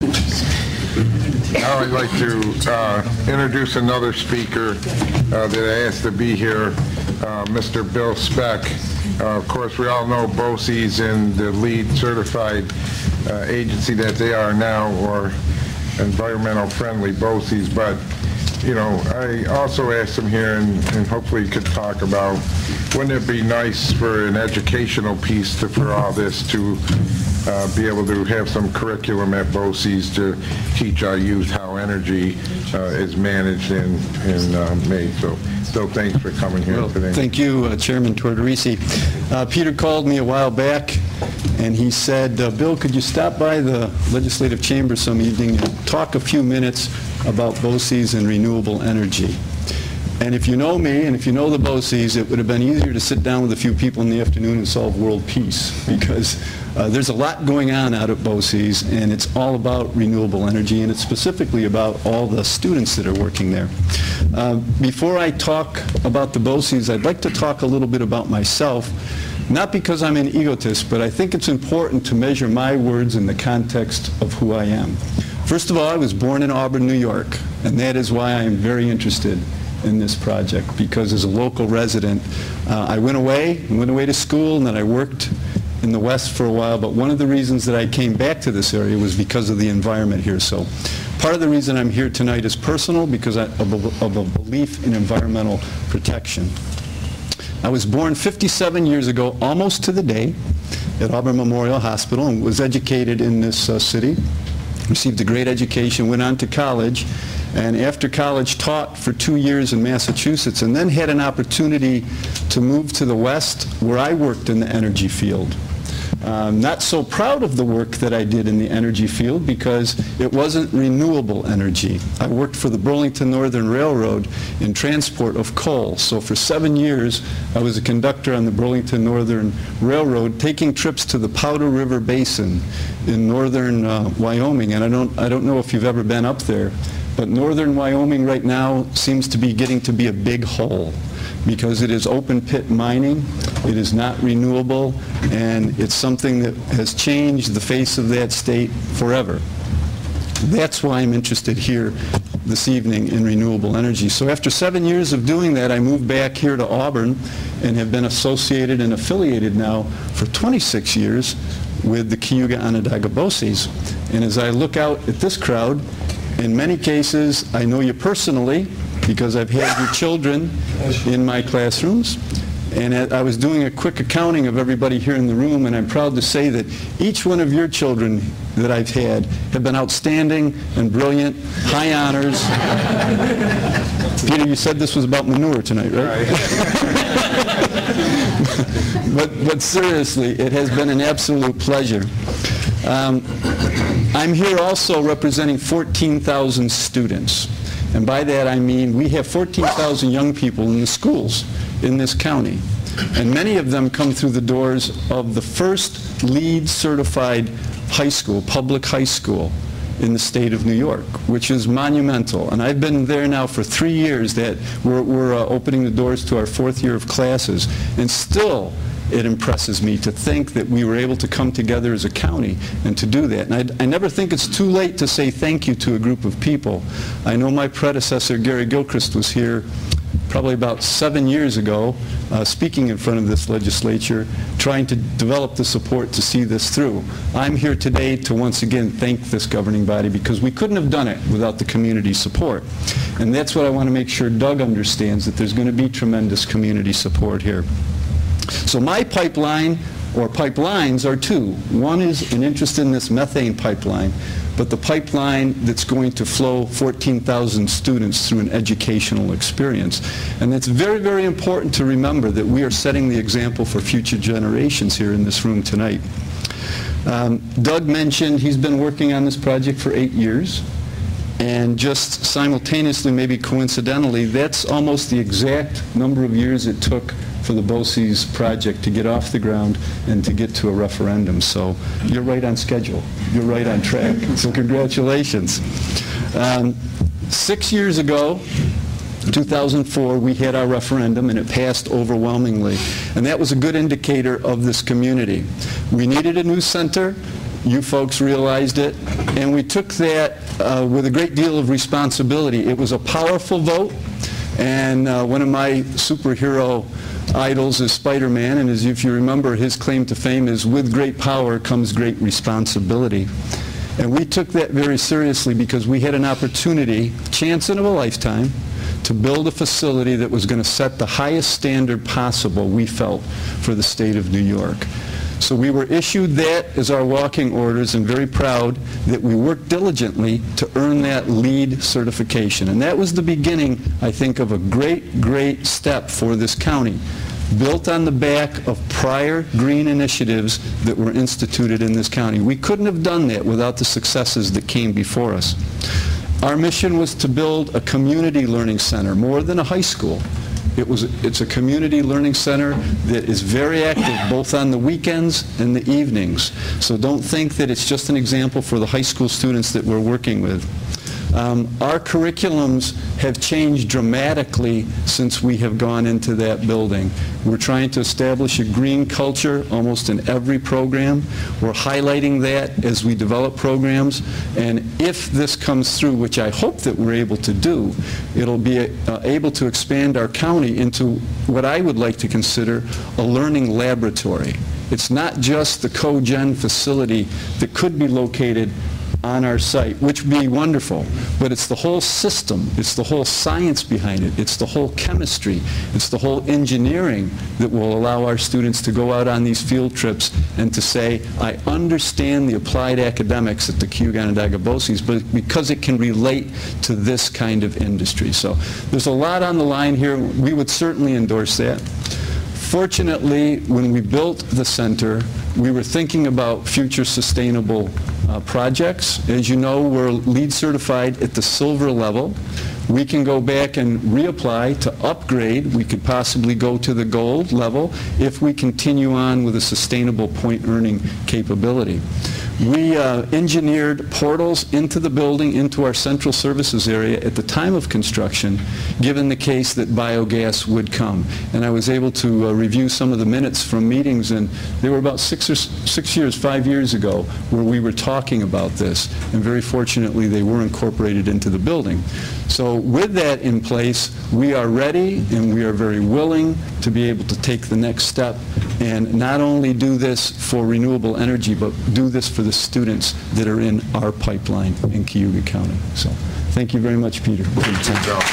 Now I'd like to introduce another speaker that I asked to be here, Mr. Bill Speck. Of course, we all know BOCES and the lead certified agency that they are now, or environmental friendly BOCES, but you know, I also asked him here, and hopefully he could talk about, wouldn't it be nice for an educational piece for all this to be able to have some curriculum at BOCES to teach our youth how energy is managed and made. So thanks for coming here today. Thank you, Chairman Tortorisi. Peter called me a while back, and he said, Bill, could you stop by the legislative chamber some evening and talk a few minutes about BOCES and renewable energy? And if you know me, and if you know the BOCES, it would have been easier to sit down with a few people in the afternoon and solve world peace, because there's a lot going on out at BOCES, and it's all about renewable energy, and it's specifically about all the students that are working there. Before I talk about the BOCES, I'd like to talk a little bit about myself, not because I'm an egotist, but I think it's important to measure my words in the context of who I am. First of all, I was born in Auburn, New York, and that is why I am very interested in this project, because as a local resident, I went away to school, and then I worked in the West for a while, but one of the reasons that I came back to this area was because of the environment here. So part of the reason I'm here tonight is personal, because of a belief in environmental protection. I was born 57 years ago, almost to the day, at Auburn Memorial Hospital, and was educated in this city, received a great education, went on to college, and after college taught for 2 years in Massachusetts, and then had an opportunity to move to the West, where I worked in the energy field. Not so proud of the work that I did in the energy field, because it wasn't renewable energy. I worked for the Burlington Northern Railroad in transport of coal. So for 7 years, I was a conductor on the Burlington Northern Railroad, taking trips to the Powder River Basin in northern Wyoming. And I don't know if you've ever been up there, but northern Wyoming right now seems to be getting to be a big hole, because it is open pit mining, it is not renewable, and it's something that has changed the face of that state forever. That's why I'm interested here this evening in renewable energy. So after 7 years of doing that, I moved back here to Auburn and have been associated and affiliated now for 26 years with the Cayuga Onondaga BOCES. And as I look out at this crowd, in many cases, I know you personally, because I've had your children in my classrooms. And I was doing a quick accounting of everybody here in the room, and I'm proud to say that each one of your children that I've had have been outstanding and brilliant, high honors. Peter, you said this was about manure tonight, right? But seriously, it has been an absolute pleasure. I'm here also representing 14,000 students. And by that I mean we have 14,000 young people in the schools in this county. And many of them come through the doors of the first LEED certified high school, public high school in the state of New York, which is monumental. And I've been there now for 3 years that we're opening the doors to our 4th year of classes. And still, it impresses me to think that we were able to come together as a county and to do that. And I never think it's too late to say thank you to a group of people. I know my predecessor, Gary Gilchrist, was here probably about 7 years ago, speaking in front of this legislature, trying to develop the support to see this through. I'm here today to once again thank this governing body, because we couldn't have done it without the community support. And that's what I want to make sure Doug understands, that there's going to be tremendous community support here. So my pipeline, or pipelines, are two. One is an interest in this methane pipeline, but the pipeline that's going to flow 14,000 students through an educational experience. And it's very, very important to remember that we are setting the example for future generations here in this room tonight. Doug mentioned he's been working on this project for 8 years. And just simultaneously, maybe coincidentally, that's almost the exact number of years it took for the BOCES project to get off the ground and to get to a referendum. So you're right on schedule. You're right on track. So congratulations. 6 years ago, 2004, we had our referendum, and it passed overwhelmingly. And that was a good indicator of this community. We needed a new center. You folks realized it, and we took that with a great deal of responsibility. It was a powerful vote, and one of my superhero idols is Spider-Man, and as if you remember, his claim to fame is, with great power comes great responsibility. And we took that very seriously because we had an opportunity, chance of a lifetime, to build a facility that was going to set the highest standard possible, we felt, for the state of New York. So we were issued that as our walking orders, and very proud that we worked diligently to earn that LEED certification. And that was the beginning, I think, of a great, great step for this county, built on the back of prior green initiatives that were instituted in this county. We couldn't have done that without the successes that came before us. Our mission was to build a community learning center, more than a high school. It's a community learning center that is very active both on the weekends and the evenings. So don't think that it's just an example for the high school students that we're working with. Our curriculums have changed dramatically since we have gone into that building. We're trying to establish a green culture almost in every program. We're highlighting that as we develop programs, and if this comes through, which I hope that we're able to do, it'll be able to expand our county into what I would like to consider a learning laboratory. It's not just the co-gen facility that could be located on our site, which would be wonderful, but it's the whole system, it's the whole science behind it, it's the whole chemistry, it's the whole engineering that will allow our students to go out on these field trips and to say, I understand the applied academics at the Cayuga Onondaga BOCES, but because it can relate to this kind of industry. So there's a lot on the line here. We would certainly endorse that. Fortunately, when we built the center, we were thinking about future sustainable projects. As you know, we're LEED certified at the silver level. We can go back and reapply to upgrade. We could possibly go to the gold level if we continue on with a sustainable point earning capability. We engineered portals into the building, into our central services area at the time of construction, given the case that biogas would come. And I was able to review some of the minutes from meetings, and they were about 5 years ago, where we were talking about this. And very fortunately, they were incorporated into the building. So with that in place, we are ready and we are very willing to be able to take the next step and not only do this for renewable energy, but do this for the students that are in our pipeline in Cayuga County. So thank you very much, Peter. Good job.